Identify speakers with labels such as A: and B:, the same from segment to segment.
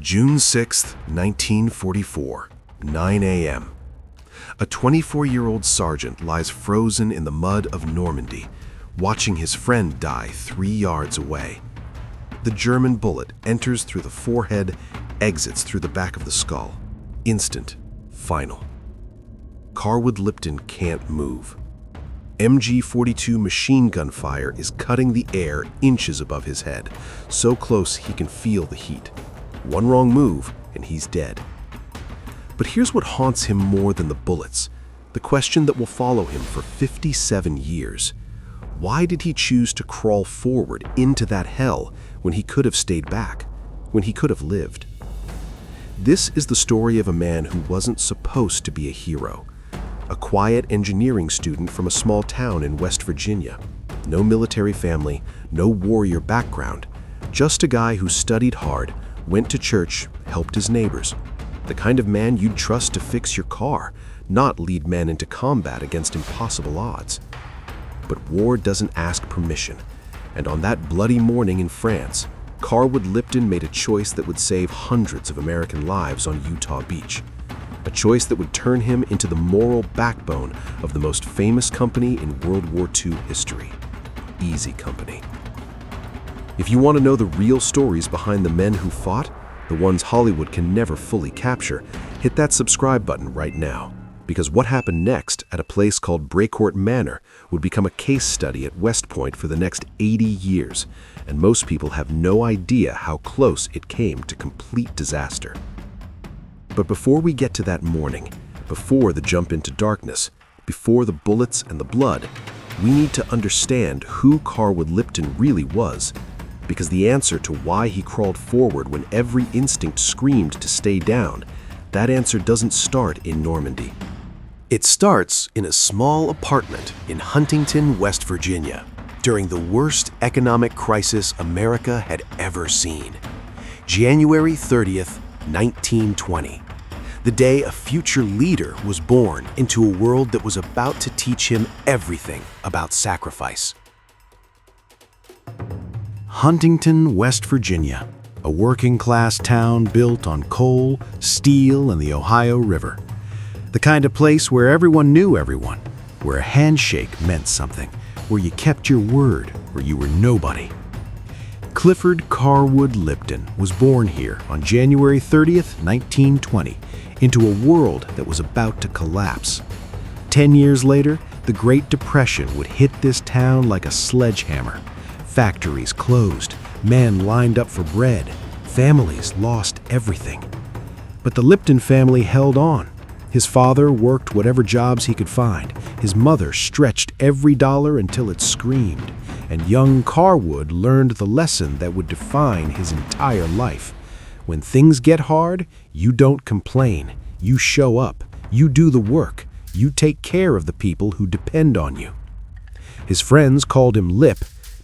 A: June 6, 1944, 9 a.m. A 24-year-old sergeant lies frozen in the mud of Normandy, watching his friend die 3 yards away. The German bullet enters through the forehead, exits through the back of the skull. Instant, final. Carwood Lipton can't move. MG-42 machine gun fire is cutting the air inches above his head, so close he can feel the heat. One wrong move, and he's dead. But here's what haunts him more than the bullets, the question that will follow him for 57 years. Why did he choose to crawl forward into that hell when he could have stayed back, when he could have lived? This is the story of a man who wasn't supposed to be a hero. A quiet engineering student from a small town in West Virginia. No military family, no warrior background. Just a guy who studied hard, went to church, helped his neighbors. The kind of man you'd trust to fix your car, not lead men into combat against impossible odds. But war doesn't ask permission, and on that bloody morning in France, Carwood Lipton made a choice that would save hundreds of American lives on Utah Beach. A choice that would turn him into the moral backbone of the most famous company in World War II history, Easy Company. If you want to know the real stories behind the men who fought, the ones Hollywood can never fully capture, hit that subscribe button right now. Because what happened next at a place called Brecourt Manor would become a case study at West Point for the next 80 years, and most people have no idea how close it came to complete disaster. But before we get to that morning, before the jump into darkness, before the bullets and the blood, we need to understand who Carwood Lipton really was, because the answer to why he crawled forward when every instinct screamed to stay down, that answer doesn't start in Normandy. It starts in a small apartment in Huntington, West Virginia, during the worst economic crisis America had ever seen. January 30th, 1920. The day a future leader was born into a world that was about to teach him everything about sacrifice. Huntington, West Virginia, a working-class town built on coal, steel, and the Ohio River. The kind of place where everyone knew everyone, where a handshake meant something, where you kept your word, or you were nobody. Clifford Carwood Lipton was born here on January 30th, 1920, into a world that was about to collapse. 10 years later, the Great Depression would hit this town like a sledgehammer. Factories closed, men lined up for bread, families lost everything. But the Lipton family held on. His father worked whatever jobs he could find. His mother stretched every dollar until it screamed. And young Carwood learned the lesson that would define his entire life. When things get hard, you don't complain. You show up. You do the work. You take care of the people who depend on you. His friends called him Lip.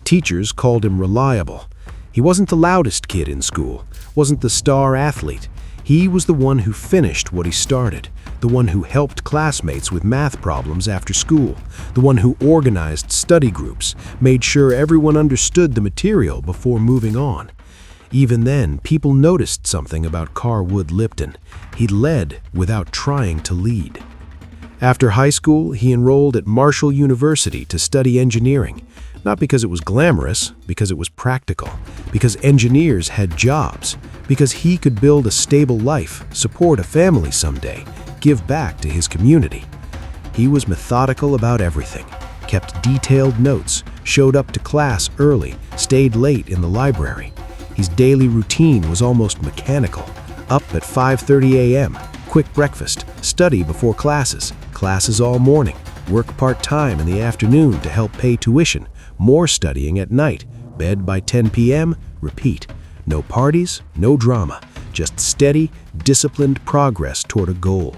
A: Teachers called him reliable. He wasn't the loudest kid in school, wasn't the star athlete. He was the one who finished what he started, the one who helped classmates with math problems after school, the one who organized study groups, made sure everyone understood the material before moving on. Even then, people noticed something about Carwood Lipton. He led without trying to lead. After high school, he enrolled at Marshall University to study engineering. Not because it was glamorous, because it was practical, because engineers had jobs, because he could build a stable life, support a family someday, give back to his community. He was methodical about everything, kept detailed notes, showed up to class early, stayed late in the library. His daily routine was almost mechanical. Up at 5:30 a.m., quick breakfast, study before classes, classes all morning, work part-time in the afternoon to help pay tuition, more studying at night, bed by 10 p.m., repeat. No parties, no drama, just steady, disciplined progress toward a goal.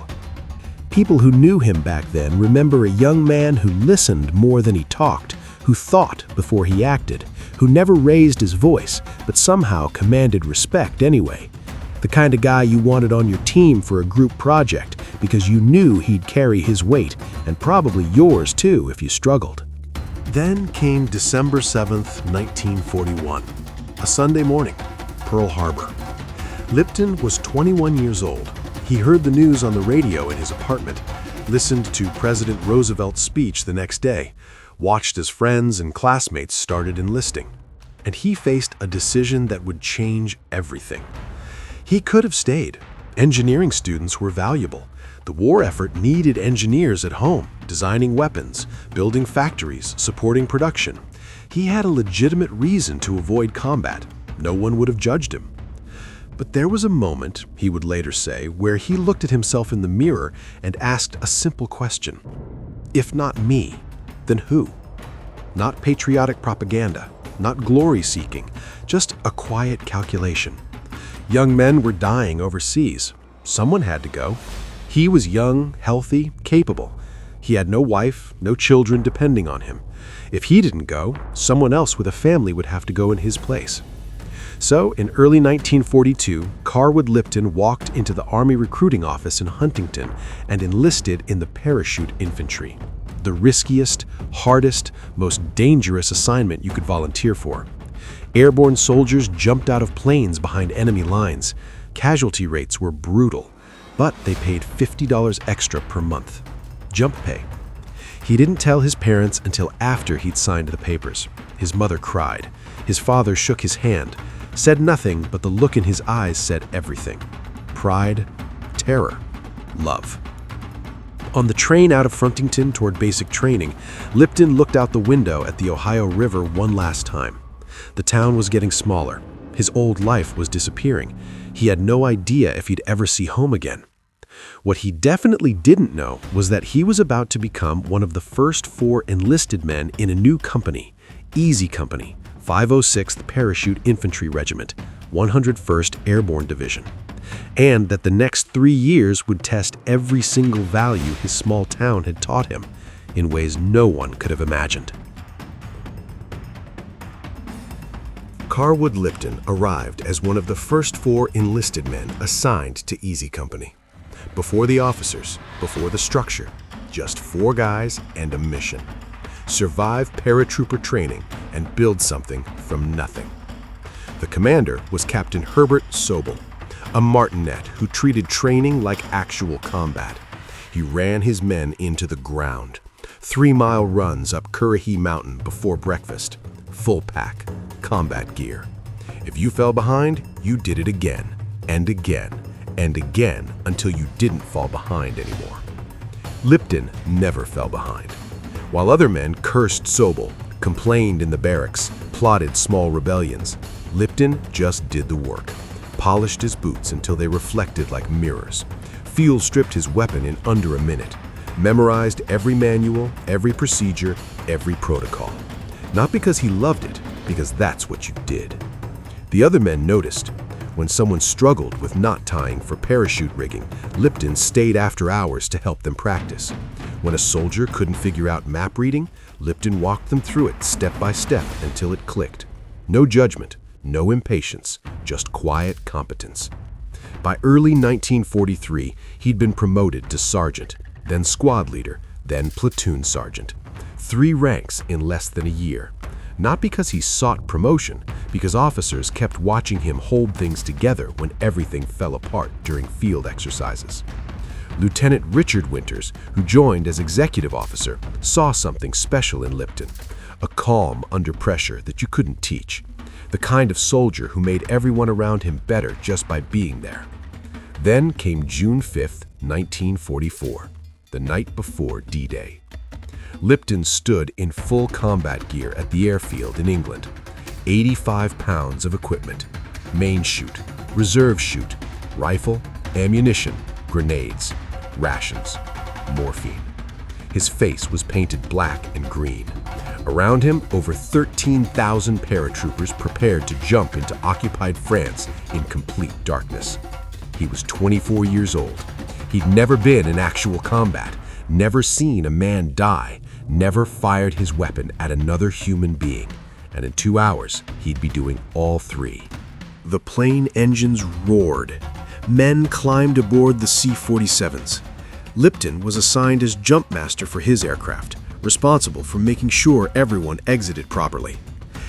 A: People who knew him back then remember a young man who listened more than he talked, who thought before he acted, who never raised his voice, but somehow commanded respect anyway. The kind of guy you wanted on your team for a group project because you knew he'd carry his weight, and probably yours too if you struggled. Then came December 7th, 1941, a Sunday morning, Pearl Harbor. Lipton was 21 years old. He heard the news on the radio in his apartment, listened to President Roosevelt's speech the next day, watched as friends and classmates started enlisting. And he faced a decision that would change everything. He could have stayed. Engineering students were valuable. The war effort needed engineers at home, designing weapons, building factories, supporting production. He had a legitimate reason to avoid combat. No one would have judged him. But there was a moment, he would later say, where he looked at himself in the mirror and asked a simple question. If not me, then who? Not patriotic propaganda, not glory-seeking, just a quiet calculation. Young men were dying overseas. Someone had to go. He was young, healthy, capable. He had no wife, no children depending on him. If he didn't go, someone else with a family would have to go in his place. So, in early 1942, Carwood Lipton walked into the Army recruiting office in Huntington and enlisted in the parachute infantry. The riskiest, hardest, most dangerous assignment you could volunteer for. Airborne soldiers jumped out of planes behind enemy lines. Casualty rates were brutal, but they paid $50 extra per month. Jump pay. He didn't tell his parents until after he'd signed the papers. His mother cried. His father shook his hand, said nothing, but the look in his eyes said everything. Pride, terror, love. On the train out of Huntington toward basic training, Lipton looked out the window at the Ohio River one last time. The town was getting smaller. His old life was disappearing. He had no idea if he'd ever see home again. What he definitely didn't know was that he was about to become one of the first 4 enlisted men in a new company, Easy Company, 506th Parachute Infantry Regiment, 101st Airborne Division, and that the next 3 years would test every single value his small town had taught him in ways no one could have imagined. Carwood Lipton arrived as one of the first 4 enlisted men assigned to Easy Company. Before the officers, before the structure, just 4 guys and a mission. Survive paratrooper training and build something from nothing. The commander was Captain Herbert Sobel, a martinet who treated training like actual combat. He ran his men into the ground. 3-mile runs up Currahee Mountain before breakfast. Full pack, combat gear. If you fell behind, you did it again, and again, and again until you didn't fall behind anymore. Lipton never fell behind. While other men cursed Sobel, complained in the barracks, plotted small rebellions, Lipton just did the work. Polished his boots until they reflected like mirrors. Field stripped his weapon in under a minute. Memorized every manual, every procedure, every protocol. Not because he loved it, because that's what you did. The other men noticed. When someone struggled with knot tying for parachute rigging, Lipton stayed after hours to help them practice. When a soldier couldn't figure out map reading, Lipton walked them through it step by step until it clicked. No judgment, no impatience, just quiet competence. By early 1943, he'd been promoted to sergeant, then squad leader, then platoon sergeant. 3 ranks in less than a year. Not because he sought promotion, because officers kept watching him hold things together when everything fell apart during field exercises. Lieutenant Richard Winters, who joined as executive officer, saw something special in Lipton, a calm under pressure that you couldn't teach, the kind of soldier who made everyone around him better just by being there. Then came June 5th, 1944, the night before D-Day. Lipton stood in full combat gear at the airfield in England. 85 pounds of equipment, main chute, reserve chute, rifle, ammunition, grenades, rations, morphine. His face was painted black and green. Around him, over 13,000 paratroopers prepared to jump into occupied France in complete darkness. He was 24 years old. He'd never been in actual combat, never seen a man die, never fired his weapon at another human being, and in 2 hours, he'd be doing all 3. The plane engines roared. Men climbed aboard the C-47s. Lipton was assigned as jump master for his aircraft, responsible for making sure everyone exited properly.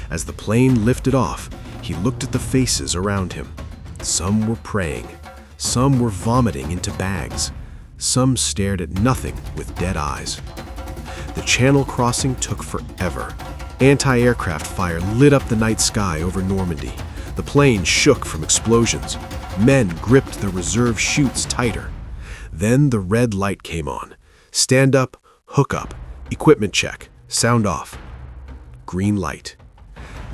A: As the plane lifted off, he looked at the faces around him.
B: Some were praying. Some were vomiting into bags. Some stared at nothing with dead eyes. The Channel crossing took forever. Anti-aircraft fire lit up the night sky over Normandy. The plane shook from explosions. Men gripped the reserve chutes tighter. Then the red light came on. Stand up, hook up, equipment check, sound off. Green light.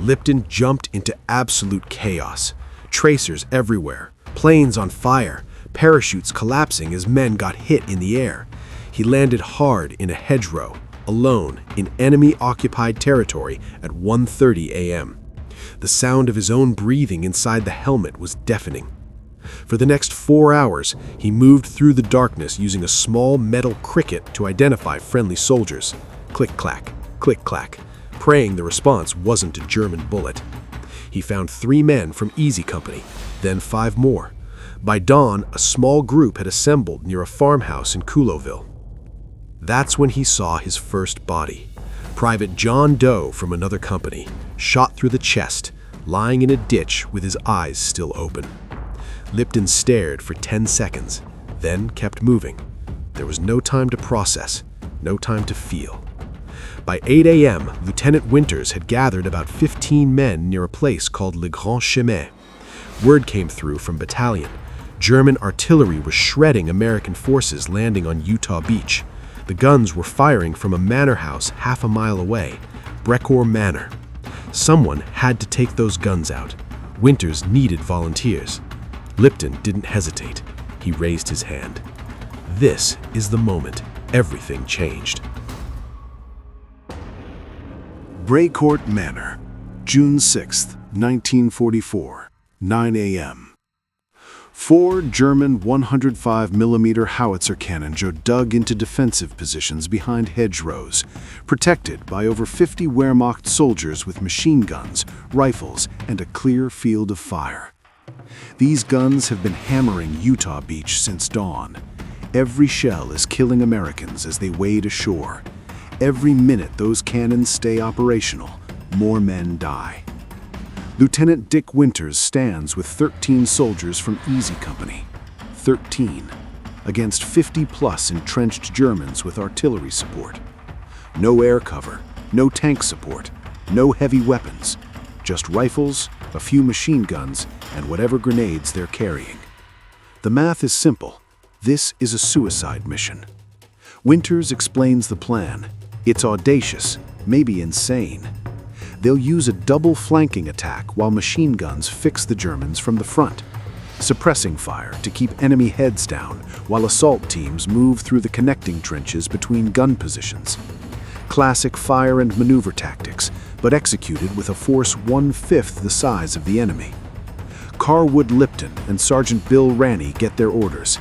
B: Lipton jumped into absolute chaos. Tracers everywhere, planes on fire, parachutes collapsing as men got hit in the air. He landed hard in a hedgerow, alone in enemy-occupied territory at 1:30 a.m. The sound of his own breathing inside the helmet was deafening. For the next 4 hours, he moved through the darkness using a small metal cricket to identify friendly soldiers. Click-clack, click-clack, praying the response wasn't a German bullet. He found 3 men from Easy Company, then 5 more. By dawn, a small group had assembled near a farmhouse in Couleauville. That's when he saw his first body. Private John Doe from another company, shot through the chest, lying in a ditch with his eyes still open. Lipton stared for 10 seconds, then kept moving. There was no time to process, no time to feel. By 8 a.m., Lieutenant Winters had gathered about 15 men near a place called Le Grand Chemin. Word came through from battalion. German artillery was shredding American forces landing on Utah Beach. The guns were firing from a manor house half a mile away, Brecourt Manor. Someone had to take those guns out. Winters needed volunteers. Lipton didn't hesitate. He raised his hand. This is the moment everything changed.
A: Brecourt Manor, June 6, 1944, 9 a.m. 4 German 105mm howitzer cannons are dug into defensive positions behind hedgerows, protected by over 50 Wehrmacht soldiers with machine guns, rifles, and a clear field of fire. These guns have been hammering Utah Beach since dawn. Every shell is killing Americans as they wade ashore. Every minute those cannons stay operational, more men die. Lieutenant Dick Winters stands with 13 soldiers from Easy Company. 13, against 50-plus entrenched Germans with artillery support. No air cover, no tank support, no heavy weapons, just rifles, a few machine guns, and whatever grenades they're carrying. The math is simple. This is a suicide mission. Winters explains the plan. It's audacious, maybe insane. They'll use a double flanking attack while machine guns fix the Germans from the front, suppressing fire to keep enemy heads down while assault teams move through the connecting trenches between gun positions. Classic fire and maneuver tactics, but executed with a force 1/5 the size of the enemy. Carwood Lipton and Sergeant Bill Ranney get their orders.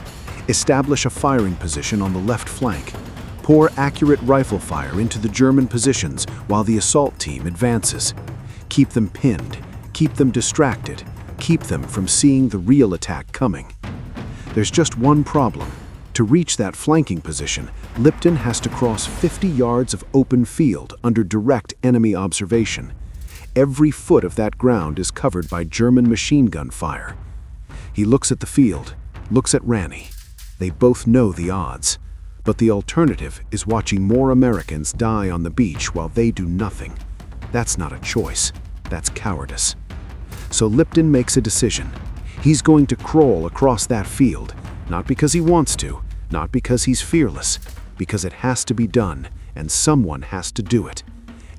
A: Establish a firing position on the left flank. Pour accurate rifle fire into the German positions while the assault team advances. Keep them pinned, keep them distracted, keep them from seeing the real attack coming. There's just one problem. To reach that flanking position, Lipton has to cross 50 yards of open field under direct enemy observation. Every foot of that ground is covered by German machine gun fire. He looks at the field, looks at Ranney. They both know the odds. But the alternative is watching more Americans die on the beach while they do nothing. That's not a choice. That's cowardice. So Lipton makes a decision. He's going to crawl across that field, not because he wants to, not because he's fearless, because it has to be done, and someone has to do it.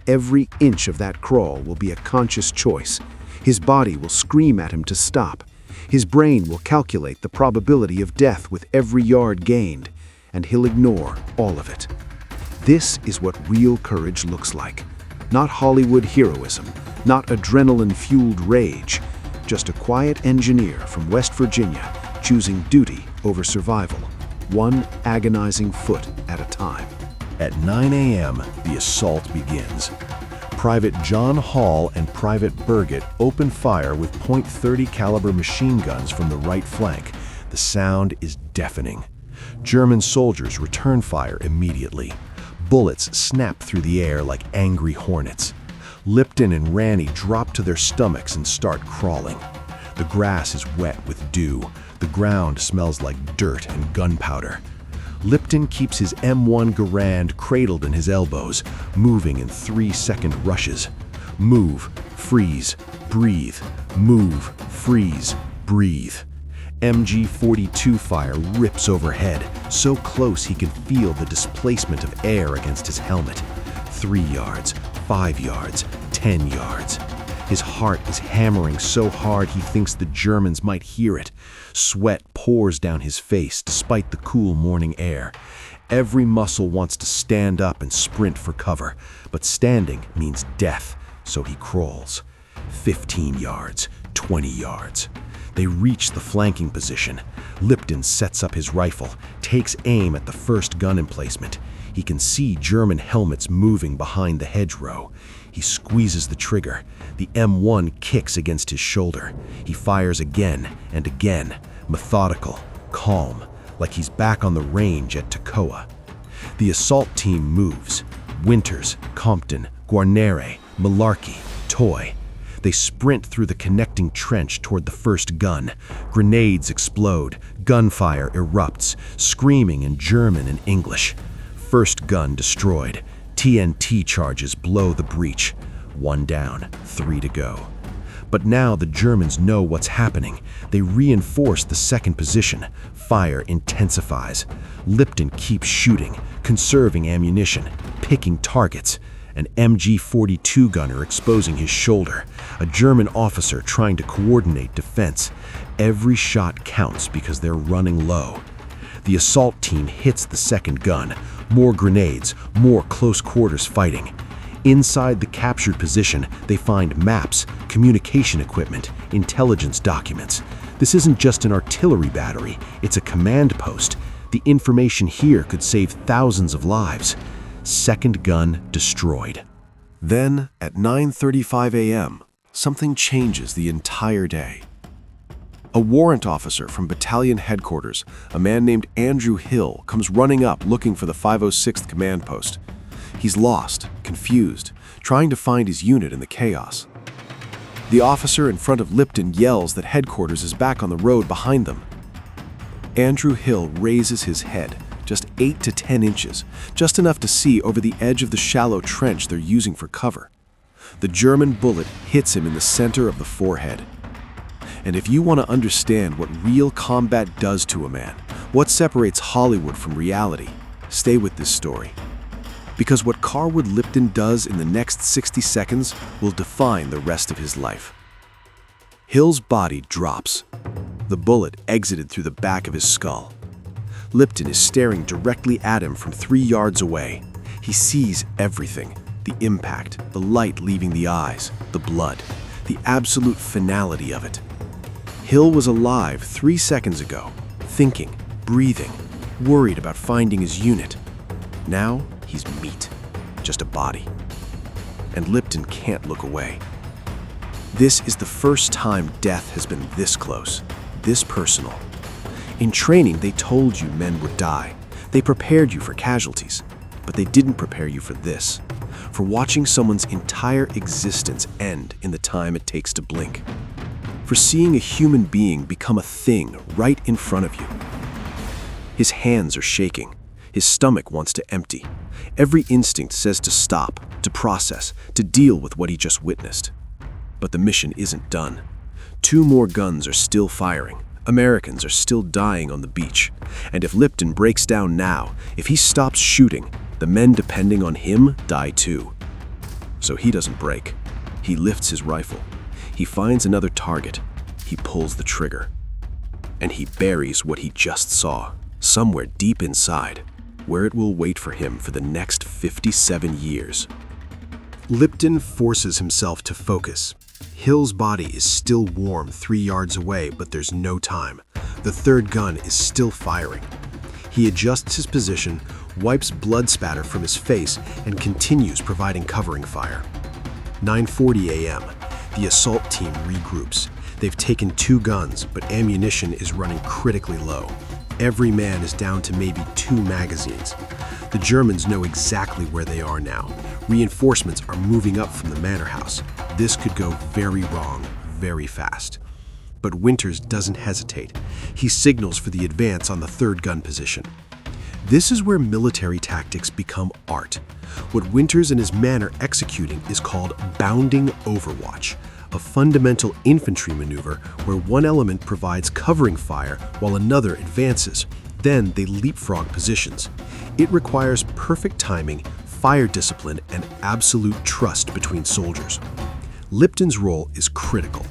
A: Every inch of that crawl will be a conscious choice. His body will scream at him to stop. His brain will calculate the probability of death with every yard gained, and he'll ignore all of it. This is what real courage looks like. Not Hollywood heroism, not adrenaline-fueled rage, just a quiet engineer from West Virginia choosing duty over survival, one agonizing foot at a time.
C: At 9 a.m., the assault begins. Private John Hall and Private Burgett open fire with .30 caliber machine guns from the right flank. The sound is deafening. German soldiers return fire immediately. Bullets snap through the air like angry hornets. Lipton and Ranney drop to their stomachs and start crawling. The grass is wet with dew. The ground smells like dirt and gunpowder. Lipton keeps his M1 Garand cradled in his elbows, moving in 3-second rushes. Move, freeze, breathe. Move, freeze, breathe. MG-42 fire rips overhead, so close he can feel the displacement of air against his helmet. 3 yards, 5 yards, 10 yards. His heart is hammering so hard he thinks the Germans might hear it. Sweat pours down his face despite the cool morning air. Every muscle wants to stand up and sprint for cover, but standing means death, so he crawls. 15 yards, 20 yards. They reach the flanking position. Lipton sets up his rifle, takes aim at the first gun emplacement. He can see German helmets moving behind the hedgerow. He squeezes the trigger. The M1 kicks against his shoulder. He fires again and again, methodical, calm, like he's back on the range at Toccoa. The assault team moves. Winters, Compton, Guarnere, Malarkey, Toy. They sprint through the connecting trench toward the first gun. Grenades explode. Gunfire erupts, screaming in German and English. First gun destroyed. TNT charges blow the breach. 1 down, 3 to go. But now the Germans know what's happening. They reinforce the second position. Fire intensifies. Lipton keeps shooting, conserving ammunition, picking targets. An MG-42 gunner exposing his shoulder. A German officer trying to coordinate defense. Every shot counts because they're running low. The assault team hits the second gun. More grenades, more close quarters fighting. Inside the captured position, they find maps, communication equipment, intelligence documents. This isn't just an artillery battery, it's a command post. The information here could save thousands of lives. Second gun destroyed.
B: Then, at 9:35 a.m., something changes the entire day. A warrant officer from battalion headquarters, a man named Andrew Hill, comes running up looking for the 506th command post. He's lost, confused, trying to find his unit in the chaos. The officer in front of Lipton yells that headquarters is back on the road behind them. Andrew Hill raises his head, just 8 to 10 inches, just enough to see over the edge of the shallow trench they're using for cover. The German bullet hits him in the center of the forehead. And if you want to understand what real combat does to a man, what separates Hollywood from reality, stay with this story. Because what Carwood Lipton does in the next 60 seconds will define the rest of his life. Hill's body drops. The bullet exited through the back of his skull. Lipton is staring directly at him from 3 yards away. He sees everything. The impact, the light leaving the eyes, the blood, the absolute finality of it. Hill was alive 3 seconds ago, thinking, breathing, worried about finding his unit. Now he's meat, just a body. And Lipton can't look away. This is the first time death has been this close, this personal. In training, they told you men would die. They prepared you for casualties, but they didn't prepare you for this, for watching someone's entire existence end in the time it takes to blink, for seeing a human being become a thing right in front of you. His hands are shaking. His stomach wants to empty. Every instinct says to stop, to process, to deal with what he just witnessed. But the mission isn't done. 2 more guns are still firing. Americans are still dying on the beach. And if Lipton breaks down now, if he stops shooting, the men depending on him die too. So he doesn't break. He lifts his rifle. He finds another target. He pulls the trigger. And he buries what he just saw, somewhere deep inside, where it will wait for him for the next 57 years.
A: Lipton forces himself to focus. Hill's body is still warm 3 yards away, but there's no time. The third gun is still firing. He adjusts his position, wipes blood spatter from his face, and continues providing covering fire. 9:40 a.m. The assault team regroups. They've taken 2 guns, but ammunition is running critically low. Every man is down to maybe 2 magazines. The Germans know exactly where they are now. Reinforcements are moving up from the manor house. This could go very wrong, very fast.
B: But Winters doesn't hesitate. He signals for the advance on the third gun position. This is where military tactics become art. What Winters and his men are executing is called bounding overwatch, a fundamental infantry maneuver where one element provides covering fire while another advances. Then they leapfrog positions. It requires perfect timing, fire discipline, and absolute trust between soldiers. Lipton's role is critical.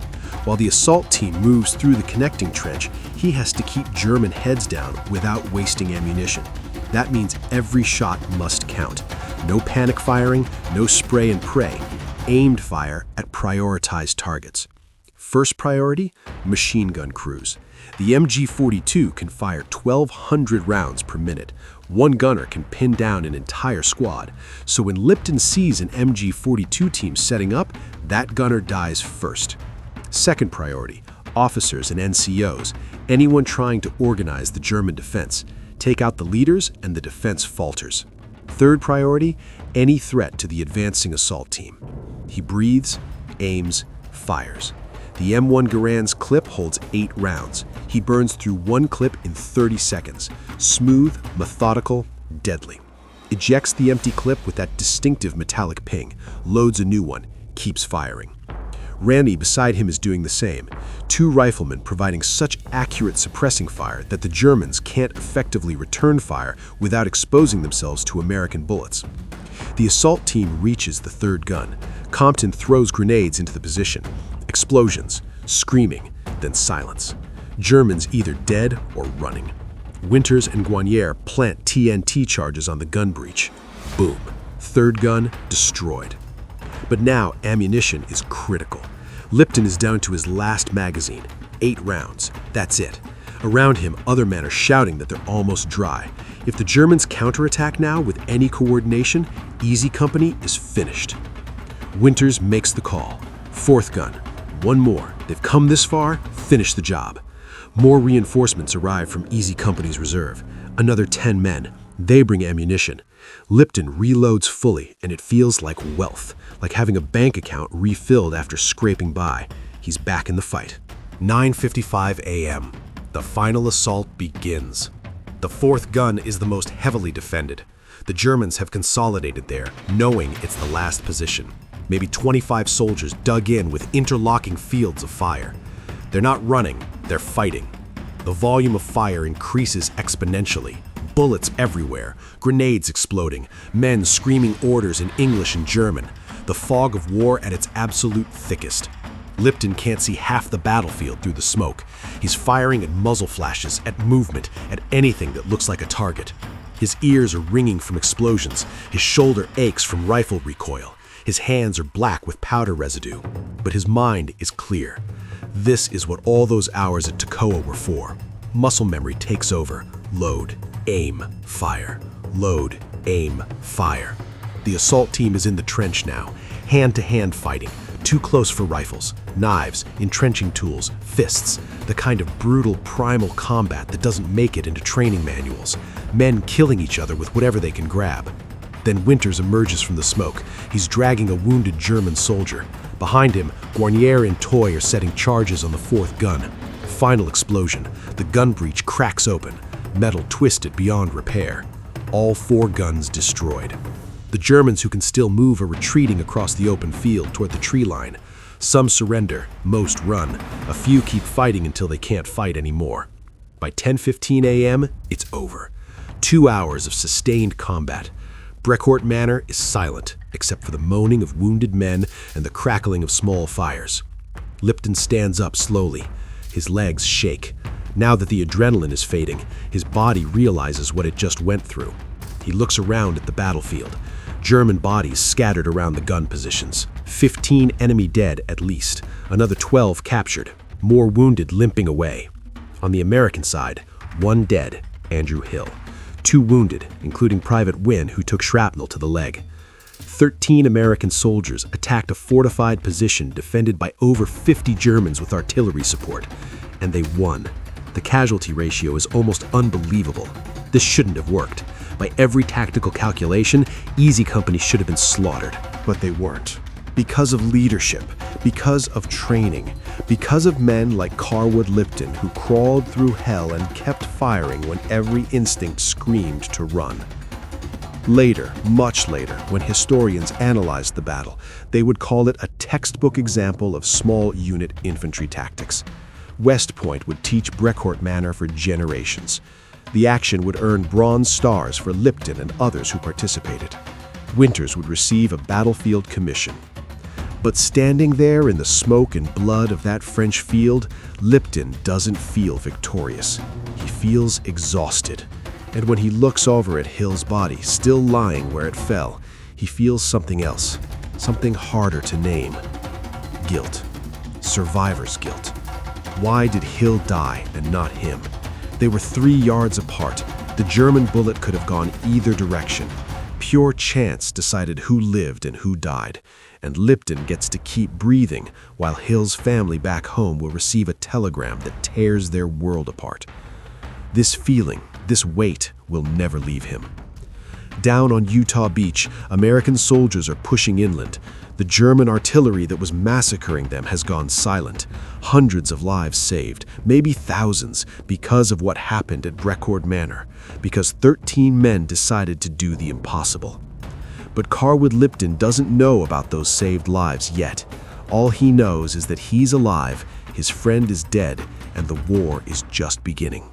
B: While the assault team moves through the connecting trench, he has to keep German heads down without wasting ammunition. That means every shot must count. No panic firing, no spray and pray. Aimed fire at prioritized targets. First priority, machine gun crews. The MG-42 can fire 1,200 rounds per minute. One gunner can pin down an entire squad. So when Lipton sees an MG-42 team setting up, that gunner dies first. Second priority, officers and NCOs, anyone trying to organize the German defense. Take out the leaders and the defense falters. Third priority, any threat to the advancing assault team. He breathes, aims, fires. The M1 Garand's clip holds 8 rounds. He burns through one clip in 30 seconds. Smooth, methodical, deadly. Ejects the empty clip with that distinctive metallic ping. Loads a new one. Keeps firing. Randy beside him is doing the same. 2 riflemen providing such accurate suppressing fire that the Germans can't effectively return fire without exposing themselves to American bullets. The assault team reaches the third gun. Compton throws grenades into the position. Explosions, screaming, then silence. Germans either dead or running. Winters and Guarnier plant TNT charges on the gun breech. Boom. Third gun destroyed. But now ammunition is critical. Lipton is down to his last magazine, 8 rounds. That's it. Around him, other men are shouting that they're almost dry. If the Germans counterattack now with any coordination, Easy Company is finished. Winters makes the call. Fourth gun. One more. They've come this far, finish the job. More reinforcements arrive from Easy Company's reserve. Another 10 men. They bring ammunition. Lipton reloads fully, and it feels like wealth, like having a bank account refilled after scraping by. He's back in the fight. 9:55 a.m. The final assault begins. The fourth gun is the most heavily defended. The Germans have consolidated there, knowing it's the last position. Maybe 25 soldiers dug in with interlocking fields of fire. They're not running, they're fighting. The volume of fire increases exponentially. Bullets everywhere, grenades exploding, men screaming orders in English and German. The fog of war at its absolute thickest. Lipton can't see half the battlefield through the smoke. He's firing at muzzle flashes, at movement, at anything that looks like a target. His ears are ringing from explosions. His shoulder aches from rifle recoil. His hands are black with powder residue. But his mind is clear. This is what all those hours at Toccoa were for. Muscle memory takes over. Load, aim, fire. Load, aim, fire. The assault team is in the trench now, hand-to-hand fighting, too close for rifles, knives, entrenching tools, fists, the kind of brutal primal combat that doesn't make it into training manuals, men killing each other with whatever they can grab. Then Winters emerges from the smoke. He's dragging a wounded German soldier. Behind him, Guarnier and Toy are setting charges on the fourth gun. Final explosion. The gun breech cracks open. Metal twisted beyond repair. All 4 guns destroyed. The Germans who can still move are retreating across the open field toward the tree line. Some surrender, most run. A few keep fighting until they can't fight anymore. By 10:15 a.m., it's over. 2 hours of sustained combat. Brecourt Manor is silent, except for the moaning of wounded men and the crackling of small fires. Lipton stands up slowly. His legs shake. Now that the adrenaline is fading, his body realizes what it just went through. He looks around at the battlefield. German bodies scattered around the gun positions. 15 enemy dead at least. Another 12 captured. More wounded limping away. On the American side, 1 dead, Andrew Hill. 2 wounded, including Private Wynne, who took shrapnel to the leg. 13 American soldiers attacked a fortified position defended by over 50 Germans with artillery support. And they won. The casualty ratio is almost unbelievable. This shouldn't have worked. By every tactical calculation, Easy Company should have been slaughtered. But they weren't. Because of leadership, Because of training, because of men like Carwood Lipton who crawled through hell and kept firing when every instinct screamed to run. Later, much later, when historians analyzed the battle, they would call it a textbook example of small unit infantry tactics. West Point would teach Brecourt Manor for generations. The action would earn Bronze Stars for Lipton and others who participated. Winters would receive a battlefield commission. But standing there in the smoke and blood of that French field, Lipton doesn't feel victorious. He feels exhausted. And when he looks over at Hill's body, still lying where it fell, he feels something else, something harder to name. Guilt. Survivor's guilt. Why did Hill die and not him? They were 3 yards apart. The German bullet could have gone either direction. Pure chance decided who lived and who died. And Lipton gets to keep breathing while Hill's family back home will receive a telegram that tears their world apart. This feeling, this weight, will never leave him. Down on Utah Beach, American soldiers are pushing inland. The German artillery that was massacring them has gone silent. Hundreds of lives saved, maybe thousands, because of what happened at Brecourt Manor, because 13 men decided to do the impossible. But Carwood Lipton doesn't know about those saved lives yet. All he knows is that he's alive, his friend is dead, and the war is just beginning.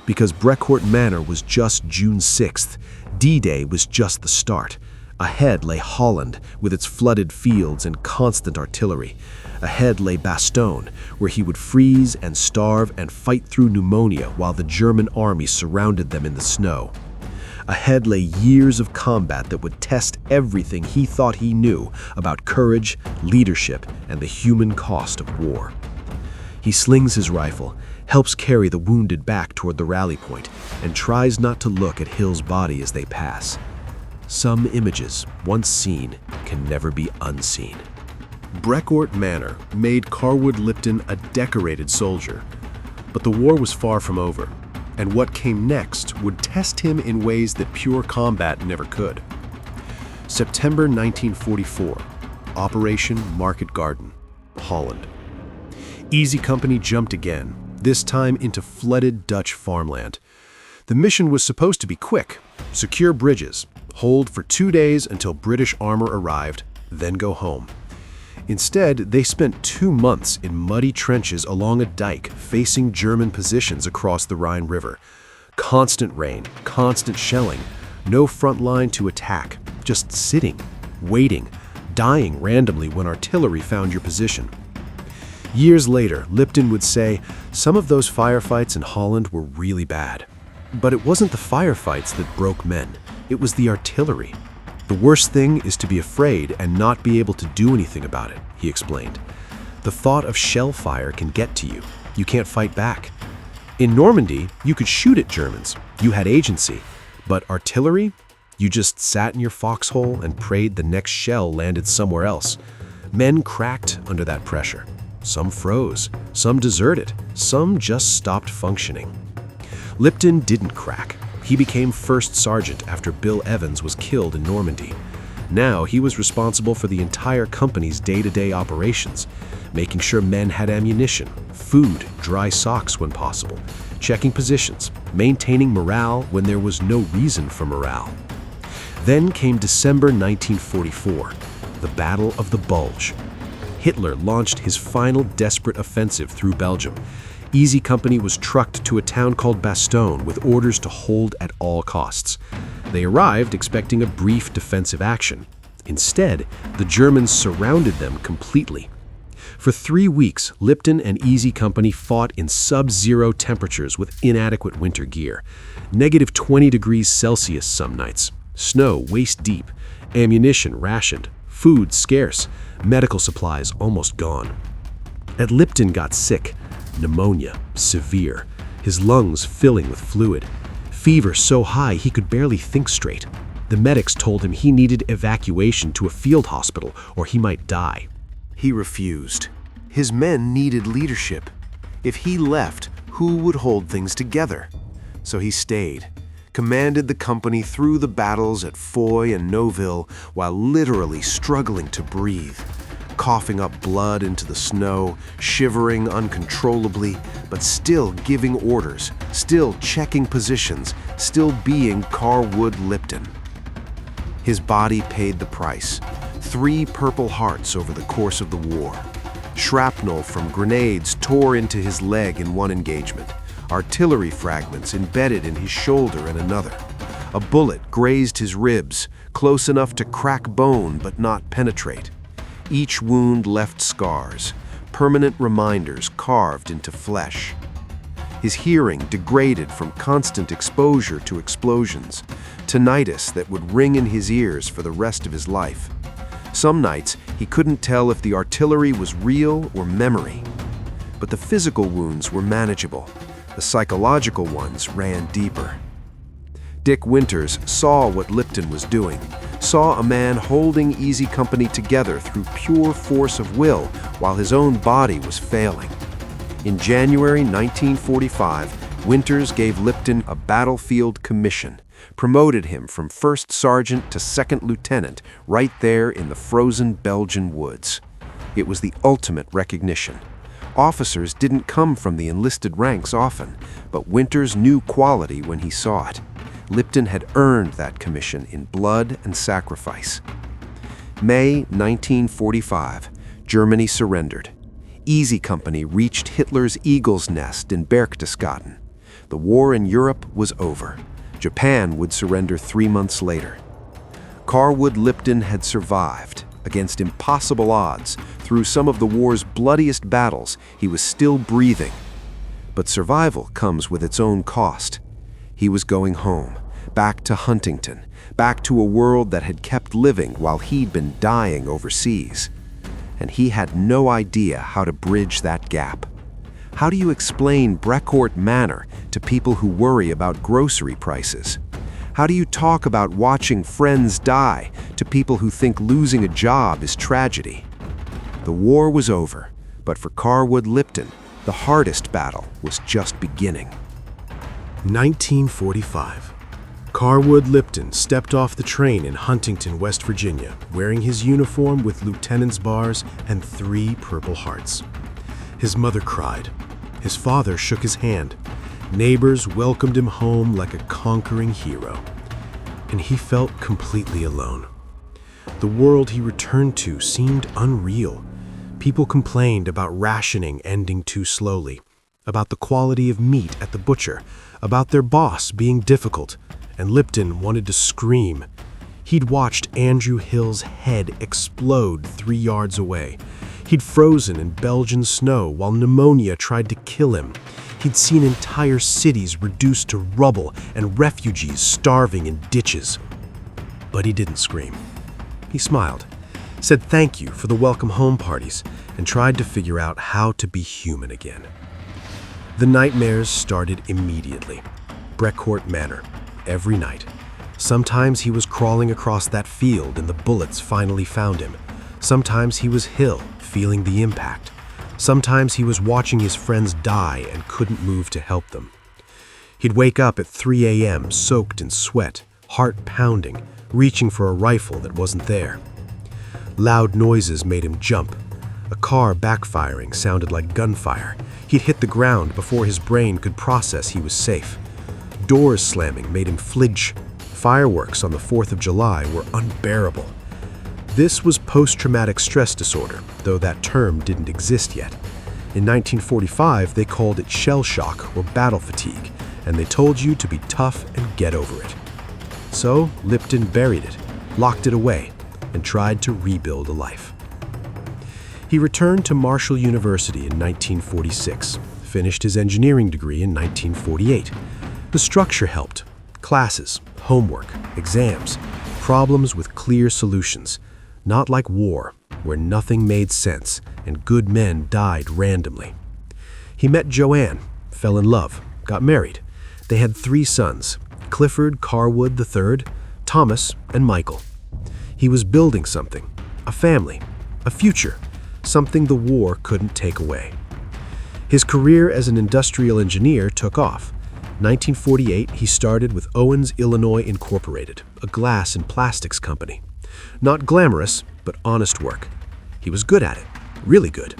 B: Because Brecourt Manor was just June 6th, D-Day was just the start. Ahead lay Holland with its flooded fields and constant artillery. Ahead lay Bastogne, where he would freeze and starve and fight through pneumonia while the German army surrounded them in the snow. Ahead lay years of combat that would test everything he thought he knew about courage, leadership, and the human cost of war. He slings his rifle, helps carry the wounded back toward the rally point, and tries not to look at Hill's body as they pass. Some images, once seen, can never be unseen. Brecourt Manor made Carwood Lipton a decorated soldier, but the war was far from over, and what came next would test him in ways that pure combat never could. September 1944, Operation Market Garden, Holland. Easy Company jumped again, this time into flooded Dutch farmland. The mission was supposed to be quick: secure bridges, hold for 2 days until British armor arrived, then go home. Instead, they spent 2 months in muddy trenches along a dike facing German positions across the Rhine River. Constant rain, constant shelling, no front line to attack, just sitting, waiting, dying randomly when artillery found your position. Years later, Lipton would say, some of those firefights in Holland were really bad. But it wasn't the firefights that broke men, it was the artillery. The worst thing is to be afraid and not be able to do anything about it, he explained. The thought of shell fire can get to you. You can't fight back. In Normandy, you could shoot at Germans. You had agency. But artillery? You just sat in your foxhole and prayed the next shell landed somewhere else. Men cracked under that pressure. Some froze. Some deserted. Some just stopped functioning. Lipton didn't crack. He became first sergeant after Bill Evans was killed in Normandy. Now he was responsible for the entire company's day-to-day operations, making sure men had ammunition, food, dry socks when possible, checking positions, maintaining morale when there was no reason for morale. Then came December 1944, the Battle of the Bulge. Hitler launched his final desperate offensive through Belgium. Easy Company was trucked to a town called Bastogne with orders to hold at all costs. They arrived expecting a brief defensive action. Instead, the Germans surrounded them completely. For 3 weeks, Lipton and Easy Company fought in sub-zero temperatures with inadequate winter gear. -20 degrees Celsius some nights. Snow waist-deep. Ammunition rationed. Food scarce. Medical supplies almost gone. And Lipton got sick. Pneumonia, severe, his lungs filling with fluid. Fever so high he could barely think straight. The medics told him he needed evacuation to a field hospital or he might die. He refused. His men needed leadership. If he left, who would hold things together? So he stayed, commanded the company through the battles at Foy and Neuville while literally struggling to breathe. coughing up blood into the snow, shivering uncontrollably, but still giving orders, still checking positions, still being Carwood Lipton. His body paid the price. 3 Purple Hearts over the course of the war. Shrapnel from grenades tore into his leg in one engagement. Artillery fragments embedded in his shoulder in another. A bullet grazed his ribs, close enough to crack bone but not penetrate. Each wound left scars, permanent reminders carved into flesh. His hearing degraded from constant exposure to explosions, tinnitus that would ring in his ears for the rest of his life. Some nights, he couldn't tell if the artillery was real or memory. But the physical wounds were manageable. The psychological ones ran deeper. Dick Winters saw what Lipton was doing, saw a man holding Easy Company together through pure force of will while his own body was failing. In January 1945, Winters gave Lipton a battlefield commission, promoted him from first sergeant to second lieutenant right there in the frozen Belgian woods. It was the ultimate recognition. Officers didn't come from the enlisted ranks often, but Winters knew quality when he saw it. Lipton had earned that commission in blood and sacrifice. May 1945, Germany surrendered. Easy Company reached Hitler's Eagle's Nest in Berchtesgaden. The war in Europe was over. Japan would surrender 3 months later. Carwood Lipton had survived. Against impossible odds, through some of the war's bloodiest battles, he was still breathing. But survival comes with its own cost. He was going home, back to Huntington, back to a world that had kept living while he'd been dying overseas. And he had no idea how to bridge that gap. How do you explain Brecourt Manor to people who worry about grocery prices? How do you talk about watching friends die to people who think losing a job is tragedy? The war was over, but for Carwood Lipton, the hardest battle was just beginning.
C: 1945. Carwood Lipton stepped off the train in Huntington, West Virginia, wearing his uniform with lieutenant's bars and 3 Purple Hearts. His mother cried. His father shook his hand. Neighbors welcomed him home like a conquering hero. And he felt completely alone. The world he returned to seemed unreal. People complained about rationing ending too slowly, about the quality of meat at the butcher, about their boss being difficult, and Lipton wanted to scream. He'd watched Andrew Hill's head explode 3 yards away. He'd frozen in Belgian snow while pneumonia tried to kill him. He'd seen entire cities reduced to rubble and refugees starving in ditches. But he didn't scream. He smiled, said thank you for the welcome home parties, and tried to figure out how to be human again. The nightmares started immediately. Brecourt Manor, every night. Sometimes he was crawling across that field and the bullets finally found him. Sometimes he was Hill, feeling the impact. Sometimes he was watching his friends die and couldn't move to help them. He'd wake up at 3 a.m. soaked in sweat, heart pounding, reaching for a rifle that wasn't there. Loud noises made him jump. A car backfiring sounded like gunfire. He'd hit the ground before his brain could process he was safe. Doors slamming made him flinch. Fireworks on the 4th of July were unbearable. This was post-traumatic stress disorder, though that term didn't exist yet. In 1945, they called it shell shock or battle fatigue, and they told you to be tough and get over it. So Lipton buried it, locked it away, and tried to rebuild a life. He returned to Marshall University in 1946, finished his engineering degree in 1948. The structure helped. Classes, homework, exams, problems with clear solutions. Not like war, where nothing made sense and good men died randomly. He met Joanne, fell in love, got married. They had 3 sons, Clifford Carwood III, Thomas, and Michael. He was building something, a family, a future, something the war couldn't take away. His career as an industrial engineer took off. 1948, he started with Owens, Illinois Incorporated, a glass and plastics company. Not glamorous, but honest work.
B: He was good at it, really good.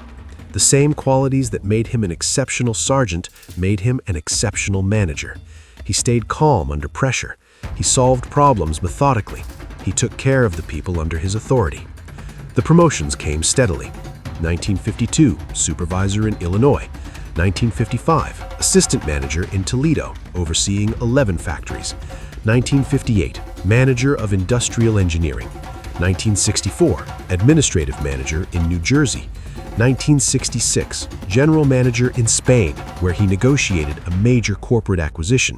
B: The same qualities that made him an exceptional sergeant made him an exceptional manager. He stayed calm under pressure. He solved problems methodically. He took care of the people under his authority. The promotions came steadily. 1952, supervisor in Illinois. 1955, assistant manager in Toledo, overseeing 11 factories. 1958, manager of industrial engineering. 1964, administrative manager in New Jersey. 1966, general manager in Spain, where he negotiated a major corporate acquisition.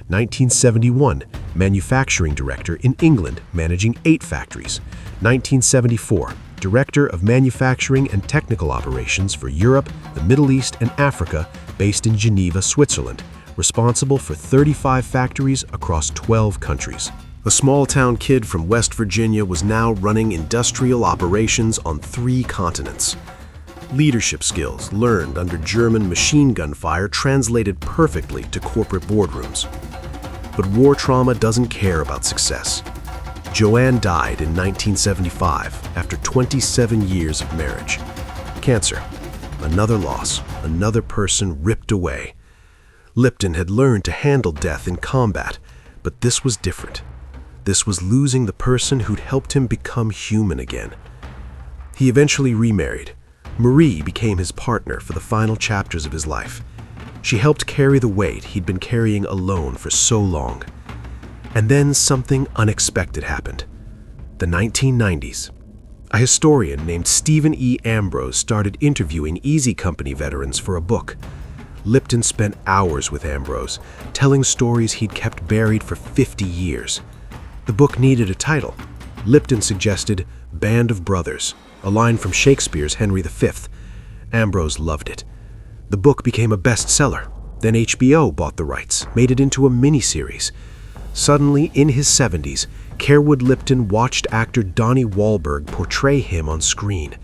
B: 1971, manufacturing director in England, managing 8 factories. 1974, director of manufacturing and technical operations for Europe, the Middle East, and Africa, based in Geneva, Switzerland, responsible for 35 factories across 12 countries. A small-town kid from West Virginia was now running industrial operations on 3 continents. Leadership skills learned under German machine gun fire translated perfectly to corporate boardrooms. But war trauma doesn't care about success. Joanne died in 1975 after 27 years of marriage. Cancer. Another loss, another person ripped away. Lipton had learned to handle death in combat, but this was different. This was losing the person who'd helped him become human again. He eventually remarried. Marie became his partner for the final chapters of his life. She helped carry the weight he'd been carrying alone for so long. And then something unexpected happened. The 1990s. A historian named Stephen E. Ambrose started interviewing Easy Company veterans for a book. Lipton spent hours with Ambrose, telling stories he'd kept buried for 50 years. The book needed a title. Lipton suggested Band of Brothers, a line from Shakespeare's Henry V. Ambrose loved it. The book became a bestseller. Then HBO bought the rights, made it into a miniseries. Suddenly, in his 70s, Carwood Lipton watched actor Donnie Wahlberg portray him on screen.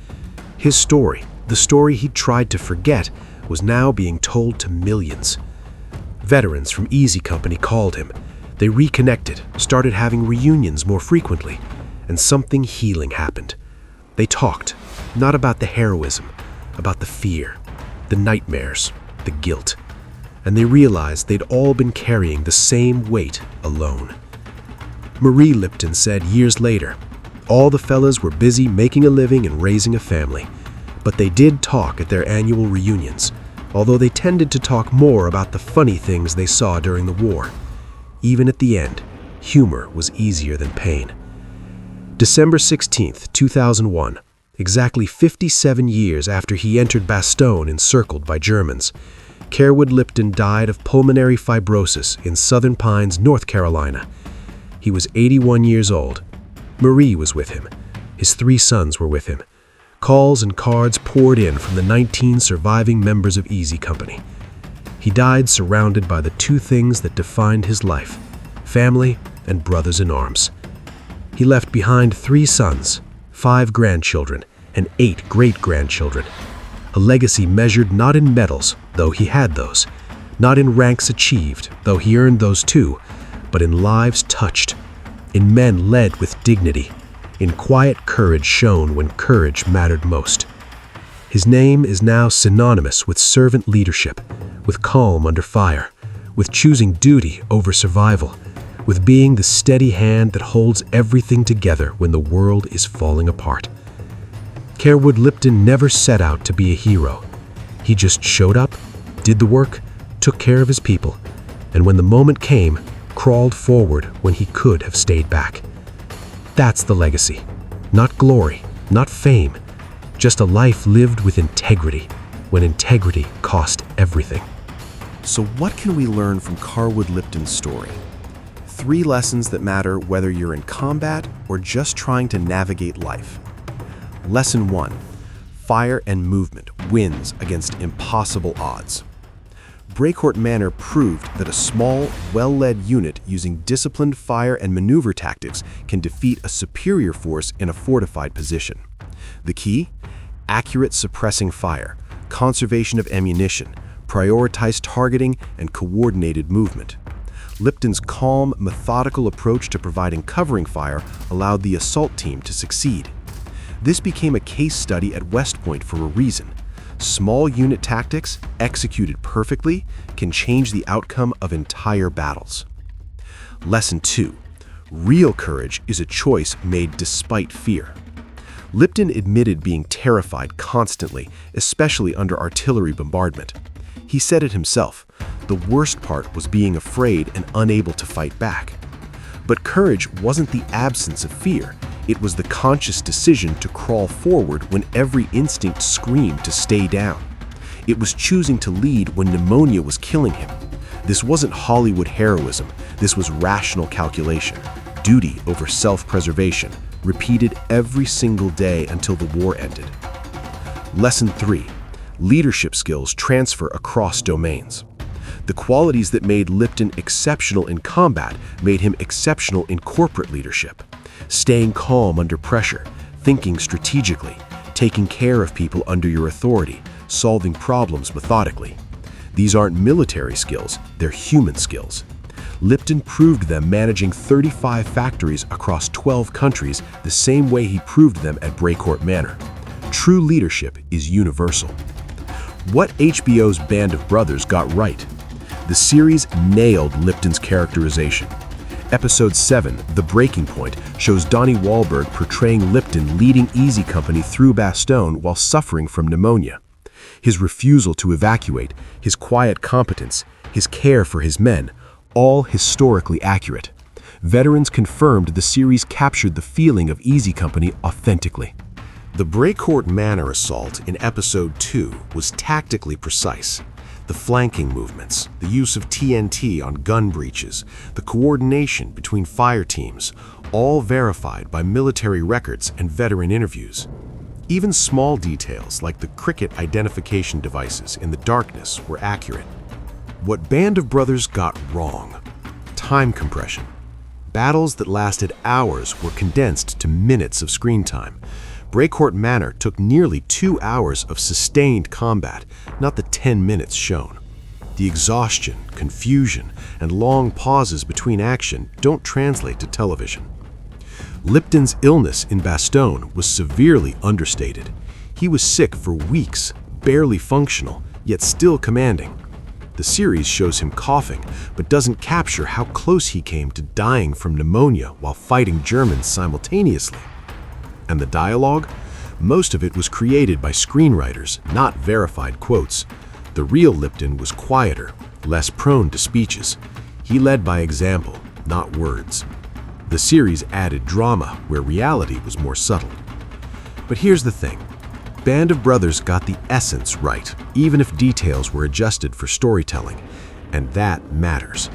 B: His story, the story he'd tried to forget, was now being told to millions. Veterans from Easy Company called him. They reconnected, started having reunions more frequently, and something healing happened. They talked, not about the heroism, about the fear, the nightmares, the guilt. And they realized they'd all been carrying the same weight alone. Marie Lipton said years later, all the fellas were busy making a living and raising a family, but they did talk at their annual reunions, although they tended to talk more about the funny things they saw during the war. Even at the end, humor was easier than pain. December 16, 2001, exactly 57 years after he entered Bastogne encircled by Germans, Carwood Lipton died of pulmonary fibrosis in Southern Pines, North Carolina. He was 81 years old. Marie was with him. His 3 sons were with him. Calls and cards poured in from the 19 surviving members of Easy Company. He died surrounded by the 2 things that defined his life: family and brothers in arms. He left behind 3 sons, 5 grandchildren, and 8 great-grandchildren. A legacy measured not in medals, though he had those, not in ranks achieved, though he earned those too, but in lives touched, in men led with dignity, in quiet courage shown when courage mattered most. His name is now synonymous with servant leadership, with calm under fire, with choosing duty over survival, with being the steady hand that holds everything together when the world is falling apart. Carwood Lipton never set out to be a hero. He just showed up, did the work, took care of his people, and when the moment came, crawled forward when he could have stayed back. That's the legacy. Not glory, not fame, just a life lived with integrity, when integrity cost everything.
A: So what can we learn from Carwood Lipton's story? 3 lessons that matter whether you're in combat or just trying to navigate life. Lesson 1. Fire and movement wins against impossible odds. Brecourt Manor proved that a small, well-led unit using disciplined fire and maneuver tactics can defeat a superior force in a fortified position. The key? Accurate suppressing fire, conservation of ammunition, prioritized targeting, and coordinated movement. Lipton's calm, methodical approach to providing covering fire allowed the assault team to succeed.
B: This became a case study at West Point for a reason. Small unit tactics, executed perfectly, can change the outcome of entire battles. Lesson 2. Real courage is a choice made despite fear. Lipton admitted being terrified constantly, especially under artillery bombardment. He said it himself, the worst part was being afraid and unable to fight back. But courage wasn't the absence of fear, it was the conscious decision to crawl forward when every instinct screamed to stay down. It was choosing to lead when pneumonia was killing him. This wasn't Hollywood heroism, this was rational calculation, duty over self-preservation, repeated every single day until the war ended. Lesson 3. Leadership skills transfer across domains. The qualities that made Lipton exceptional in combat made him exceptional in corporate leadership. Staying calm under pressure, thinking strategically, taking care of people under your authority, solving problems methodically. These aren't military skills, they're human skills. Lipton proved them managing 35 factories across 12 countries the same way he proved them at Brecourt Manor. True leadership is universal. What HBO's Band of Brothers got right? The series nailed Lipton's characterization. Episode 7, The Breaking Point, shows Donnie Wahlberg portraying Lipton leading Easy Company through Bastogne while suffering from pneumonia. His refusal to evacuate, his quiet competence, his care for his men, all historically accurate. Veterans confirmed the series captured the feeling of Easy Company authentically.
A: The Brecourt Manor assault in Episode 2 was tactically precise. The flanking movements, the use of TNT on gun breaches, the coordination between fire teams, all verified by military records and veteran interviews. Even small details like the cricket identification devices in the darkness were accurate. What Band of Brothers got wrong? Time compression. Battles that lasted hours were condensed to minutes of screen time. Brecourt Manor took nearly 2 hours of sustained combat, not the 10 minutes shown. The exhaustion, confusion, and long pauses between action don't translate to television. Lipton's illness in Bastogne was severely understated. He was sick for weeks, barely functional, yet still commanding. The series shows him coughing, but doesn't capture how close he came to dying from pneumonia while fighting Germans simultaneously. And the dialogue? Most of it was created by screenwriters, not verified quotes. The real Lipton was quieter, less prone to speeches. He led by example, not words. The series added drama where reality was more subtle. But here's the thing. Band of Brothers got the essence right, even if details were adjusted for storytelling, and that matters.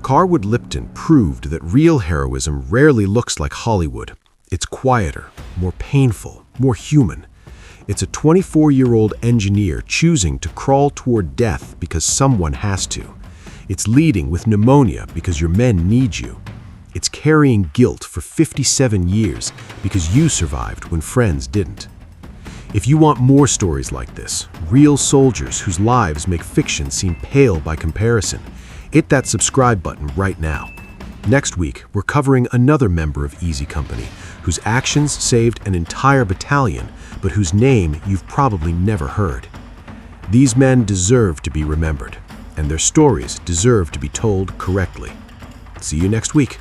A: Carwood Lipton proved that real heroism rarely looks like Hollywood. It's quieter, more painful, more human. It's a 24-year-old engineer choosing to crawl toward death because someone has to. It's leading with pneumonia because your men need you. It's carrying guilt for 57 years because you survived when friends didn't. If you want more stories like this, real soldiers whose lives make fiction seem pale by comparison, hit that subscribe button right now. Next week, we're covering another member of Easy Company whose actions saved an entire battalion, but whose name you've probably never heard. These men deserve to be remembered, and their stories deserve to be told correctly. See you next week.